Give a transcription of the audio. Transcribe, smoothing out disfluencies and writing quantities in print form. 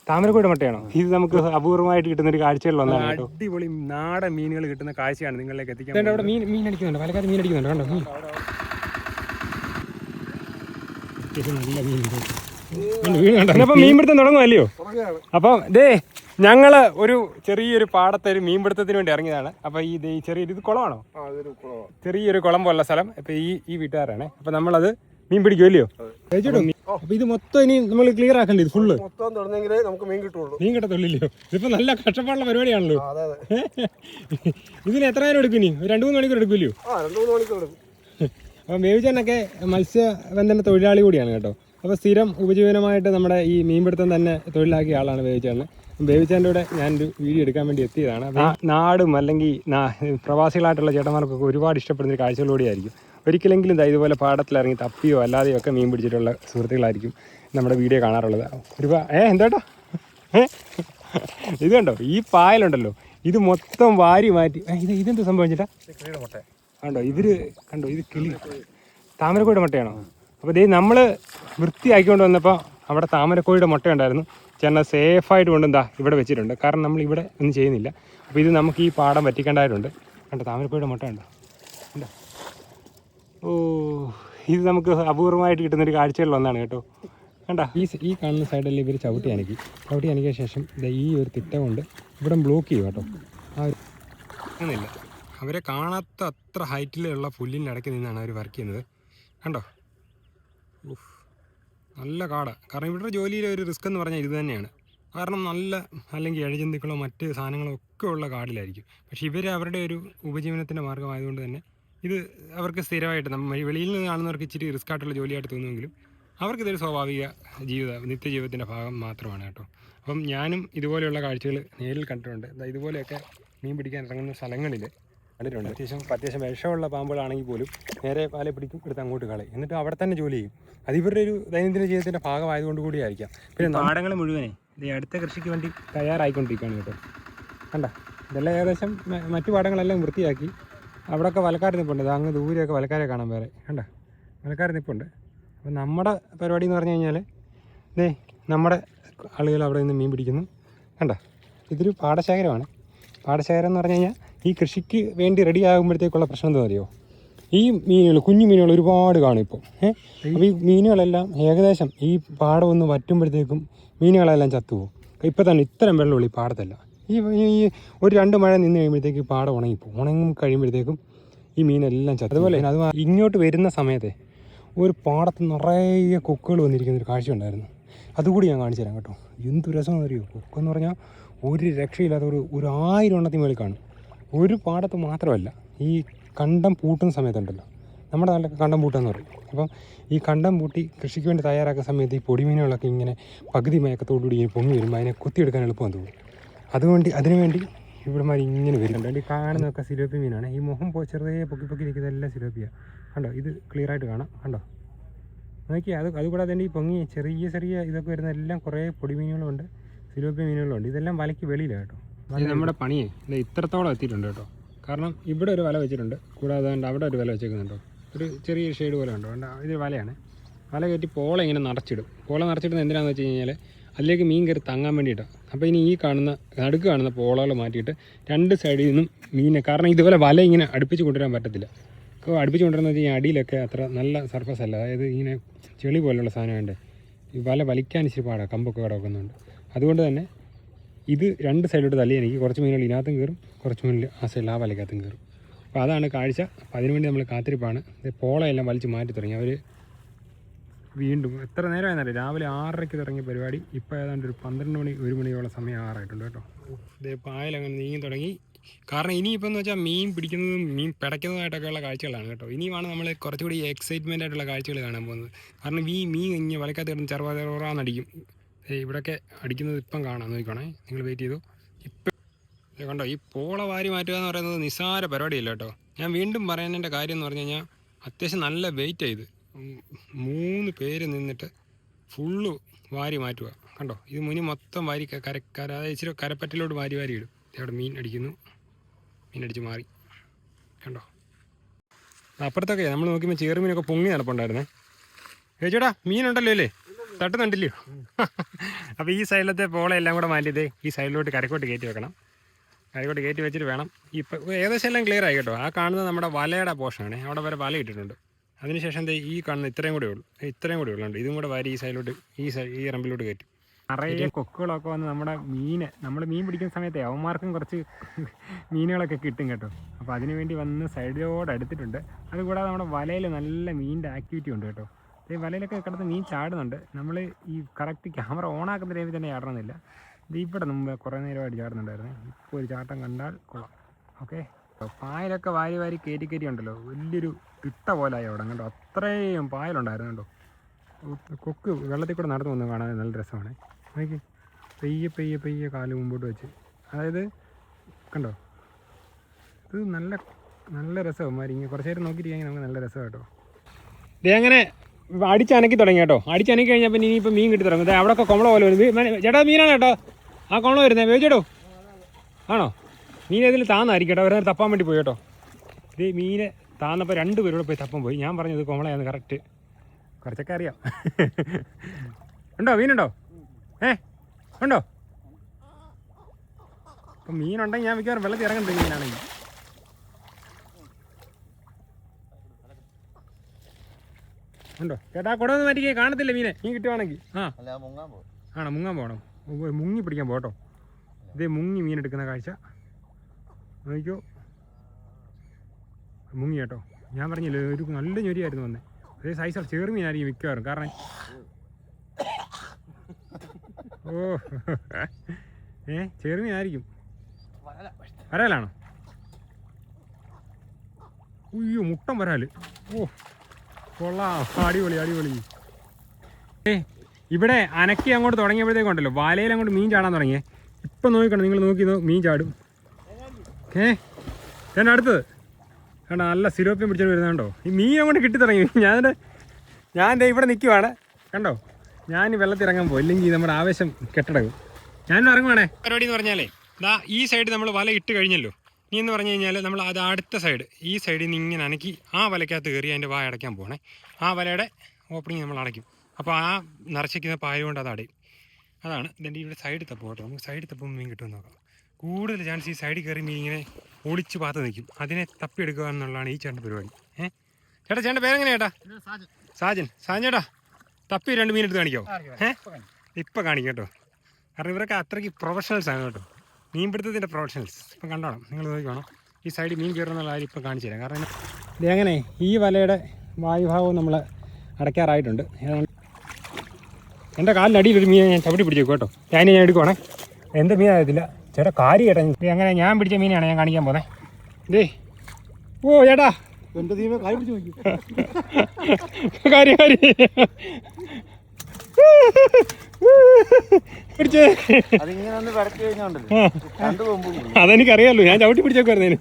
താമരക്കോട് മുട്ടയാണോ? ഇത് നമുക്ക് അപൂർവമായിട്ട് കിട്ടുന്ന ഒരു കാഴ്ചകളിൽ ഒന്നാണ് കേട്ടോ. അടിപൊളി നാടൻ മീനുകൾ കിട്ടുന്ന കാഴ്ചയാണ് നിങ്ങളിലേക്ക് എത്തിക്കാൻ. അവിടെ മീൻ അടിക്കുന്നുണ്ട്, പാലക്കാട് മീൻ അടിക്കുന്നുണ്ട് കണ്ടോ. നല്ല മീൻ അപ്പൊ മീൻപിടുത്തം തുടങ്ങുമല്ലയോ? അപ്പം ഞങ്ങള് ഒരു ചെറിയൊരു പാടത്തെ ഒരു മീൻപിടുത്തത്തിന് വേണ്ടി ഇറങ്ങിയതാണ്. അപ്പൊ ഈ ചെറിയൊരു ഇത് കുളമാണോ? ചെറിയൊരു കുളം പോലുള്ള സ്ഥലം. അപ്പൊ ഈ വീട്ടുകാരാണ്. അപ്പൊ നമ്മളത് മീൻ പിടിക്കുമല്ലയോ? അപ്പൊ ഇത് മൊത്തം ഇനി നമ്മൾ ക്ലിയർ ആക്കണ്ടേ? ഇത് ഫുള്ള് നമുക്ക് മീൻ കിട്ടുള്ളൂ. മീൻ കിട്ടത്തുള്ളില്ലയോ? ഇതിപ്പോ നല്ല കഷ്ടപ്പാടുള്ള പരിപാടിയാണല്ലോ. ഇതിന് എത്ര നേരം എടുക്കും? ഇനി 2-3 മണിക്കൂർ എടുക്കില്ലയോ? അപ്പം ബേബിച്ചേട്ടനൊക്കെ മത്സ്യബന്ധന തൊഴിലാളി കൂടിയാണ് കേട്ടോ. അപ്പോൾ സ്ഥിരം ഉപജീവനമായിട്ട് നമ്മുടെ ഈ മീൻപിടുത്തം തന്നെ തൊഴിലാക്കിയ ആളാണ് ബേബിച്ചേട്ടൻ. ബേബിച്ചേട്ടൻ്റെ കൂടെ ഞാനൊരു വീഡിയോ എടുക്കാൻ വേണ്ടി എത്തിയതാണ്. അപ്പോൾ നാടും അല്ലെങ്കിൽ പ്രവാസികളായിട്ടുള്ള ചേട്ടന്മാർക്കൊക്കെ ഒരുപാട് ഇഷ്ടപ്പെടുന്നൊരു കാഴ്ചകളിലൂടെയായിരിക്കും. ഒരിക്കലെങ്കിലും ഇതുപോലെ പാടത്തിലിറങ്ങി തപ്പിയോ അല്ലാതെയോ ഒക്കെ മീൻ പിടിച്ചിട്ടുള്ള സുഹൃത്തുക്കളായിരിക്കും നമ്മുടെ വീഡിയോ കാണാറുള്ളത്. എന്താട്ടോ ഇത് കണ്ടോ, ഈ പായലുണ്ടല്ലോ, ഇത് മൊത്തം വാരി മാറ്റി. ഇതെന്ത് സംഭവിച്ചിട്ടാ കണ്ടോ? കണ്ടോ, ഇത് കിളി താമരക്കോഴിയുടെ മുട്ടയാണോ? അപ്പോൾ നമ്മൾ വൃത്തിയാക്കിക്കൊണ്ട് വന്നപ്പോൾ അവിടെ താമരക്കോഴിയുടെ മുട്ട ഉണ്ടായിരുന്നു. ചേട്ടൻ സേഫായിട്ട് കൊണ്ടെന്താ ഇവിടെ വെച്ചിട്ടുണ്ട്. കാരണം നമ്മൾ ഇവിടെ ഒന്നും ചെയ്യുന്നില്ല. അപ്പോൾ ഇത് നമുക്ക് ഈ പാടം പറ്റിക്കേണ്ടതായിട്ടുണ്ട്. കണ്ടോ, താമരക്കോഴിയുടെ മുട്ട ഉണ്ടോ? കണ്ടോ? ഓ, ഇത് നമുക്ക് അപൂർവമായിട്ട് കിട്ടുന്നൊരു കാഴ്ചകളിൽ ഒന്നാണ് കേട്ടോ. കണ്ടോ, ഈ കാണുന്ന സൈഡിൽ ഇവർ ചവിട്ടി അനക്കിയ ശേഷം ഈ ഒരു തിട്ട കൊണ്ട് ഇവിടെ ബ്ലോക്ക് ചെയ്യും കേട്ടോ. അങ്ങനെയില്ല, അവരെ കാണാത്ത അത്ര ഹൈറ്റിലുള്ള പുല്ലിൻ്റെ ഇടയ്ക്ക് നിന്നാണ് അവർ വർക്ക് ചെയ്യുന്നത്. കണ്ടോ, നല്ല കാടാണ്. കാരണം ഇവരുടെ ജോലിയിലെ ഒരു റിസ്ക് എന്ന് പറഞ്ഞാൽ ഇത് തന്നെയാണ്. കാരണം അല്ലെങ്കിൽ ഇഴജന്തുക്കളോ മറ്റ് സാധനങ്ങളോ ഒക്കെ ഉള്ള കാടിലായിരിക്കും. പക്ഷേ അവരുടെ ഒരു ഉപജീവനത്തിൻ്റെ മാർഗ്ഗമായതുകൊണ്ട് തന്നെ ഇത് അവർക്ക് സ്ഥിരമായിട്ട് വെളിയിൽ നിന്ന് കാണുന്നവർക്ക് ഇച്ചിരി റിസ്ക് ആയിട്ടുള്ള ജോലിയായിട്ട് തോന്നുമെങ്കിലും അവർക്കിതൊരു സ്വാഭാവിക നിത്യജീവിതത്തിൻ്റെ ഭാഗം മാത്രമാണ് കേട്ടോ. അപ്പം ഞാനും ഇതുപോലെയുള്ള കാഴ്ചകൾ നേരിൽ കണ്ടിട്ടുണ്ട്. ഇതുപോലെയൊക്കെ മീൻ പിടിക്കാൻ ഇറങ്ങുന്ന സ്ഥലങ്ങളിൽ കണ്ടിട്ടുണ്ട്. അത്യാവശ്യം വിഷമുള്ള പാമ്പുകളാണെങ്കിൽ പോലും നേരെ പാലെ പിടിക്കും, എടുത്ത് അങ്ങോട്ട് കളയും, എന്നിട്ട് അവിടെ തന്നെ ജോലി ചെയ്യും. അത് ഇവരുടെ ഒരു ദൈനംദിന ജീവിതത്തിൻ്റെ ഭാഗമായതുകൊണ്ട് കൂടിയായിരിക്കാം. പിന്നെ നാടങ്ങൾ മുഴുവനെ അടുത്ത കൃഷിക്ക് വേണ്ടി തയ്യാറായിക്കൊണ്ടിരിക്കുകയാണ് കേട്ടോ. കണ്ട, ഇതെല്ലാം ഏകദേശം മറ്റു പാടങ്ങളെല്ലാം വൃത്തിയാക്കി. അവിടെയൊക്കെ വലക്കാർ നിൽപ്പുണ്ട്. അങ്ങ് ദൂരെയൊക്കെ വലക്കാരെ കാണാൻ വേറെ. കണ്ട, വലക്കാർ നിൽപ്പുണ്ട്. അപ്പോൾ നമ്മുടെ പരിപാടി എന്ന് പറഞ്ഞു കഴിഞ്ഞാൽ നമ്മുടെ ആളുകൾ അവിടെ നിന്ന് മീൻ പിടിക്കുന്നു. കണ്ട, ഇതൊരു പാടശേഖരമാണ്. പാടശേഖരം എന്ന് പറഞ്ഞു കഴിഞ്ഞാൽ ഈ കൃഷിക്ക് വേണ്ടി റെഡി ആകുമ്പോഴത്തേക്കുള്ള പ്രശ്നം എന്താ അറിയോ? ഈ മീനുകൾ, കുഞ്ഞു മീനുകൾ ഒരുപാട് കാണും ഇപ്പോൾ. അപ്പോൾ ഈ മീനുകളെല്ലാം ഏകദേശം ഈ പാടം ഒന്ന് വറ്റുമ്പോഴത്തേക്കും മീനുകളെല്ലാം ചത്തുപോകും. ഇപ്പോൾ തന്നെ ഇത്തരം വെള്ളമുള്ളൂ ഈ പാടത്തല്ല. ഈ ഒരു 2 മഴ നിന്ന് കഴിയുമ്പോഴത്തേക്ക് ഈ പാടം ഉണങ്ങിപ്പോകും. ഉണങ്ങി കഴിയുമ്പോഴത്തേക്കും ഈ മീനെല്ലാം ചത്തു. അതുപോലെ അത് ഇങ്ങോട്ട് വരുന്ന സമയത്തെ ഒരു പാടത്ത് നിറയെ കൊക്കുകൾ വന്നിരിക്കുന്ന ഒരു കാഴ്ച ഉണ്ടായിരുന്നു. അതുകൂടി ഞാൻ കാണിച്ചു തരാം കേട്ടോ. എന്ത് രസമെന്ന് അറിയോ? കൊക്കെന്ന് പറഞ്ഞാൽ ഒരു രക്ഷയില്ലാത്ത ഒരു 1000 എണ്ണത്തിന് മേളിൽ കാണും. ഒരു പാടത്ത് മാത്രമല്ല, ഈ കണ്ടം പൂട്ടുന്ന സമയത്തുണ്ടല്ലോ, നമ്മുടെ നാട്ടിലൊക്കെ കണ്ടം പൂട്ടാന്ന് പറയും. അപ്പം ഈ കണ്ടം പൂട്ടി കൃഷിക്ക് വേണ്ടി തയ്യാറാക്കുന്ന സമയത്ത് ഈ പൊടിമീനുകളൊക്കെ ഇങ്ങനെ പകുതി മയക്കത്തോടുകൂടി പൊങ്ങി വരുമ്പോൾ അതിനെ കുത്തിയെടുക്കാൻ എളുപ്പം തോന്നും. അതിനുവേണ്ടി ഇവിടെമാർ ഇങ്ങനെ വരുന്നുണ്ട്. ഈ കാണുന്നതൊക്കെ സിലോപ്പി മീനാണ്. ഈ മുഖം ചെറുതേ പൊക്കി നിൽക്കുന്നതെല്ലാം സിലോപ്പിയാണ്. കണ്ടോ, ഇത് ക്ലിയർ ആയിട്ട് കാണാം. കണ്ടോ, നോക്കി. അതുകൂടാതെ തന്നെ ഈ പൊങ്ങി ചെറിയ ഇതൊക്കെ വരുന്ന എല്ലാം കുറേ പൊടിമീനുകളുണ്ട്, സിലോപ്പി മീനുകളുണ്ട്. ഇതെല്ലാം വലയ്ക്ക് വെളിയിലാണ് കേട്ടോ. നമ്മുടെ പണിയെ ഇത്രത്തോളം എത്തിയിട്ടുണ്ട് കേട്ടോ. കാരണം ഇവിടെ ഒരു വല വെച്ചിട്ടുണ്ട്, കൂടാതെ അവിടെ ഒരു വല വെച്ചേക്കുന്നുണ്ടോ, ഒരു ചെറിയ ഷെയ്ഡ് പോലെ ഉണ്ടോ. ഇത് വലയാണ്. വല കയറ്റി പോള ഇങ്ങനെ നിറച്ചിടും. പോള നിറച്ചിടുന്നത് എന്തിനാണെന്ന് വെച്ച് കഴിഞ്ഞാൽ അതിലേക്ക് മീൻ കയറി തങ്ങാൻ വേണ്ടിയിട്ടാണ്. അപ്പോൾ ഇനി ഈ നടുക്ക് കാണുന്ന പോളകൾ മാറ്റിയിട്ട് 2 സൈഡിൽ നിന്നും മീനെ, കാരണം ഇതുപോലെ വല ഇങ്ങനെ അടുപ്പിച്ച് കൊണ്ടുവരാൻ പറ്റത്തില്ല. അടുപ്പിച്ച് കൊണ്ടുവരുന്നത് വെച്ച് കഴിഞ്ഞാൽ അടിയിലൊക്കെ അത്ര നല്ല സർഫസ് അല്ല, അതായത് ഇങ്ങനെ ചെളി പോലുള്ള സാധനം വേണ്ടേ. ഈ വല വലിക്കാൻ ഇച്ചിരി പാടാണ്, കമ്പൊക്കെ കിടക്കുന്നുണ്ട്. അതുകൊണ്ട് തന്നെ ഇത് 2 സൈഡിലോട്ട് തള്ളി എനിക്ക് കുറച്ച് മീനുകൾ ഇതിനകത്തും കയറും, കുറച്ച് മീനുകൾ ആ സൈഡിൽ ആ വലക്കകത്തും കയറും. അപ്പോൾ അതാണ് കാഴ്ച. അപ്പോൾ അതിനുവേണ്ടി നമ്മൾ കാത്തിരിപ്പാണ്. പോളയെല്ലാം വലിച്ച് മാറ്റി തുടങ്ങി അവർ. വീണ്ടും എത്ര നേരമായിരുന്നറിയാം, രാവിലെ 6:30 തുടങ്ങിയ പരിപാടി ഇപ്പോൾ ഏതാണ്ട് ഒരു 12 മണി 1 മണിയോളം സമയം ആറായിട്ടുണ്ട് കേട്ടോ. പായലങ്ങനെ നീങ്ങി തുടങ്ങി. കാരണം ഇനിയിപ്പോൾ എന്ന് വെച്ചാൽ മീൻ പിടിക്കുന്നതും മീൻ പിടയ്ക്കുന്നതായിട്ടൊക്കെയുള്ള കാഴ്ചകളാണ് കേട്ടോ. ഇനിയുമാണ് നമ്മൾ കുറച്ചുകൂടി എക്സൈറ്റ്മെൻ്റ് ആയിട്ടുള്ള കാഴ്ചകൾ കാണാൻ പോകുന്നത്. കാരണം ഈ മീൻ ഇങ്ങനെ വലക്കകത്ത് കിടന്ന് ചെറുറാന്നടിക്കും. ഇവിടെയൊക്കെ അടിക്കുന്നത് ഇപ്പം കാണാം, നോക്കിക്കോണേ, നിങ്ങൾ വെയിറ്റ് ചെയ്തു. ഇപ്പം കണ്ടോ, ഈ പോള വാരി മാറ്റുക എന്ന് പറയുന്നത് നിസ്സാര പരിപാടിയല്ല കേട്ടോ. ഞാൻ വീണ്ടും പറയാനതിൻ്റെ കാര്യം എന്ന് പറഞ്ഞു കഴിഞ്ഞാൽ അത്യാവശ്യം നല്ല വെയിറ്റ് ചെയ്ത് 3 പേര് നിന്നിട്ട് ഫുള്ള് വാരി മാറ്റുക. കണ്ടോ, ഇത് മുനി മൊത്തം വാരി അതായത് ഇച്ചിരി കരപ്പറ്റിലോട്ട് വാരി ഇടും. അവിടെ മീൻ അടിക്കുന്നു, മീനടിച്ച് മാറി. കണ്ടോ, അപ്പുറത്തൊക്കെ നമ്മൾ നോക്കിയപ്പോൾ ചെറുമീനൊക്കെ പൊങ്ങി നടപ്പുണ്ടായിരുന്നേ. ചേച്ചേട്ടാ, മീനുണ്ടല്ലോ അല്ലേ? തട്ടുന്നുണ്ടല്ലോ. അപ്പോൾ ഈ സൈഡിലത്തെ പോളെല്ലാം കൂടെ മാറ്റിയത് ഈ സൈഡിലോട്ട് കരക്കോട്ട് കയറ്റി വെക്കണം. കരക്കോട്ട് കയറ്റി വെച്ചിട്ട് വേണം. ഇപ്പം ഏകദേശം എല്ലാം ക്ലിയർ ആയി കേട്ടോ. ആ കാണുന്നത് നമ്മുടെ വലയുടെ പോർഷനാണ്. അവിടെ വരെ വല ഇട്ടിട്ടുണ്ട്. അതിനുശേഷം ഈ കാണുന്ന ഇത്രയും കൂടെ ഉള്ളൂ. ഇത്രയും കൂടെ ഉള്ളുണ്ട്. ഇതും കൂടെ വാരി ഈ സൈഡിലോട്ട് ഈ റമ്പിലോട്ട് കയറ്റും. നിറയെ കൊക്കുകളൊക്കെ വന്ന് നമ്മുടെ നമ്മൾ മീൻ പിടിക്കുന്ന സമയത്തെ അവന്മാർക്കും കുറച്ച് മീനുകളൊക്കെ കിട്ടും കേട്ടോ. അപ്പോൾ അതിനു വേണ്ടി വന്ന് സൈഡിലോട് അടുത്തിട്ടുണ്ട്. അതുകൂടാതെ നമ്മുടെ വലയിൽ നല്ല മീനിൻ്റെ ആക്ടിവിറ്റി ഉണ്ട് കേട്ടോ. ഈ വലയിലൊക്കെ കിടന്ന് മീൻ ചാടുന്നുണ്ട്. നമ്മൾ ഈ കറക്റ്റ് ക്യാമറ ഓണാക്കുന്ന ടൈമിൽ തന്നെ ചാടണമെന്നില്ല. ഇത് ഇവിടെ മുമ്പ് കുറേ നേരമായിട്ട് ചാടുന്നുണ്ടായിരുന്നു. ഇപ്പോൾ ഒരു ചാട്ടം കണ്ടാൽ കൊള്ളാം. ഓക്കെ, പായലൊക്കെ വാരി വാരി കയറ്റി കയറ്റി ഉണ്ടല്ലോ. വലിയൊരു തിട്ട പോലായി അവിടെ കണ്ടോ. അത്രയും പായലുണ്ടായിരുന്നു കേട്ടോ. കൊക്ക് വെള്ളത്തിൽ കൂടെ നടന്നു വന്ന് കാണാൻ നല്ല രസമാണ്. നോക്കി പെയ്യെ പെയ്യെ പെയ്യെ കാല് മുമ്പോട്ട് വെച്ച്, അതായത് കണ്ടോ, ഇത് നല്ല നല്ല രസമാണ്. ഇങ്ങനെ കുറച്ച് നേരം നോക്കിയിരിക്കുകയാണെങ്കിൽ നമുക്ക് നല്ല രസം കേട്ടോ. ഇത് അങ്ങനെ അടിച്ചനക്കി തുടങ്ങി കേട്ടോ. അടിച്ചനക്കി കഴിഞ്ഞാൽ പിന്നെ ഇനിയിപ്പോൾ മീൻ കിട്ടി തുടങ്ങും. അവിടെയൊക്കെ കുമ്പള പോലെ വരും. ചേട്ടാ മീനാണ് കേട്ടോ. ആ കുമ്പള വരുന്നത് വേവിച്ചേട്ടോ. ആണോ? മീൻ ഏതിൽ താന്നായിരിക്കും കേട്ടോ. വരുന്നത് തപ്പാൻ വേണ്ടി പോയി കേട്ടോ. ഇത് മീനെ താന്നപ്പോൾ 2 പേരോട് പോയി തപ്പാൻ പോയി. ഞാൻ പറഞ്ഞത് കുമ്പളയാണ് കറക്റ്റ്. കുറച്ചൊക്കെ അറിയാം. ഉണ്ടോ മീനുണ്ടോ? ഉണ്ടോ? അപ്പം മീനുണ്ടെങ്കിൽ ഞാൻ മിക്കവാറും വെള്ളത്തിൽ ഇറങ്ങണ്ട മീനാണെങ്കിൽ. ഉണ്ടോ ചേട്ടാ? കുടമൊന്നും മാറ്റിക്കേ, കാണത്തില്ല മീനെ. മീൻ കിട്ടുവാണെങ്കിൽ. ആണോ? മുങ്ങാൻ പോകണം. മുങ്ങി പിടിക്കാൻ പോട്ടോ. ഇതേ മുങ്ങി മീൻ എടുക്കുന്ന കാഴ്ച നോക്കിയോ. മുങ്ങി കേട്ടോ. ഞാൻ പറഞ്ഞില്ലേ ഒരു നല്ല ഞൊരിയായിരുന്നു വന്നത്. അതേ സൈസ് ചെറുമീനായിരിക്കും മിക്കവാറും. കാരണം ചെറുമീനായിരിക്കും. വരാലാണോ? ഉയ്യോ മുട്ടൻ വരാല്. കൊള്ളാം, അടിപൊളി അടിപൊളി. ഇവിടെ അനക്കി അങ്ങോട്ട് തുടങ്ങിയപ്പോഴത്തേക്കുണ്ടല്ലോ വലയിൽ അങ്ങോട്ട് മീൻ ചാടാൻ തുടങ്ങിയേ. ഇപ്പം നോക്കണം, നിങ്ങൾ നോക്കി മീൻ ചാടും. ഞാൻ അടുത്തത് കണ്ടോ, നല്ല സിലോപ്യം പിടിച്ചോണ്ട് വരുന്നുണ്ടോ. ഈ മീൻ അങ്ങോട്ട് കിട്ടി തുടങ്ങി. ഞാൻ ഇവിടെ നിൽക്കുവാണ് കണ്ടോ. ഞാൻ വെള്ളത്തിൽ ഇറങ്ങാൻ പോകും, ഇല്ലെങ്കിൽ നമ്മുടെ ആവേശം കെട്ടടങ്ങും. ഞാനും ഇറങ്ങുവാണേ. പരിപാടി എന്ന് പറഞ്ഞാലേ ഈ സൈഡ് നമ്മൾ വല ഇട്ട് കഴിഞ്ഞല്ലോ. ഇനി എന്ന് പറഞ്ഞു കഴിഞ്ഞാൽ നമ്മൾ അത് അടുത്ത സൈഡ്, ഈ സൈഡിൽ നിന്ന് ഇങ്ങനെ അനക്കി ആ വലയ്ക്കകത്ത് കയറി അതിൻ്റെ വായ അടയ്ക്കാൻ പോകണേ. ആ വലയുടെ ഓപ്പണിങ് നമ്മൾ അടയ്ക്കും. അപ്പോൾ ആ നിറച്ചിരിക്കുന്ന പായ കൊണ്ട് അത് അടയും. അതാണ് ഇതിൻ്റെ ഇവിടെ സൈഡിൽ തപ്പും കേട്ടോ. നമുക്ക് സൈഡിൽ തപ്പുമ്പോൾ മീൻ കിട്ടുമെന്ന് നോക്കാം. കൂടുതൽ ചാൻസ് ഈ സൈഡിൽ കയറി മീൻ ഇങ്ങനെ ഒളിച്ച് പാത്ത് നിൽക്കും. അതിനെ തപ്പിയെടുക്കുക എന്നുള്ളതാണ് ഈ ചേട്ടൻ്റെ പരിപാടി. ചേട്ടാ ചേട്ടൻ്റെ പേരെങ്ങനെ ചേട്ടാ? സാജൻ. ചേട്ടാ തപ്പി 2 മീൻ എടുത്ത് കാണിക്കാമോ? ഇപ്പം കാണിക്കാം കേട്ടോ. കാരണം ഇവരൊക്കെ അത്രയ്ക്ക് പ്രൊഫഷണൽസ് ആണ് കേട്ടോ. മീൻ പിടുത്തത്തിൻ്റെ പ്രൊഫഷണൽസ്. ഇപ്പം കണ്ടോണം, നിങ്ങൾ നോക്കിക്കോണം. ഈ സൈഡിൽ മീൻ കയറുന്നുള്ള കാര്യം ഇപ്പം കാണിച്ചു തരാം. കാരണം ഇത് എങ്ങനെ ഈ വലയുടെ വായുഭാഗവും നമ്മൾ അടയ്ക്കാറായിട്ടുണ്ട്. എൻ്റെ കാലിനടിയിലൊരു മീനെ ഞാൻ ചവിട്ടി പിടിച്ചേക്കും കേട്ടോ. ഞാൻ എടുക്കുവാണേ. എന്ത് മീനാകത്തില്ല ചേട്ടാ. കാരി ചേട്ടാ, ഇത് അങ്ങനെ ഞാൻ പിടിച്ച മീനാണ് ഞാൻ കാണിക്കാൻ പോകുന്നത്. ഇതേ ഓ ചേട്ടാ എന്റെ ദൈവം കാര്യം പിടിച്ച് നോക്കി. കാര്യം അതെനിക്കറിയാലോ, ഞാൻ ചവിട്ടി പിടിച്ചേക്കുവായിരുന്നു.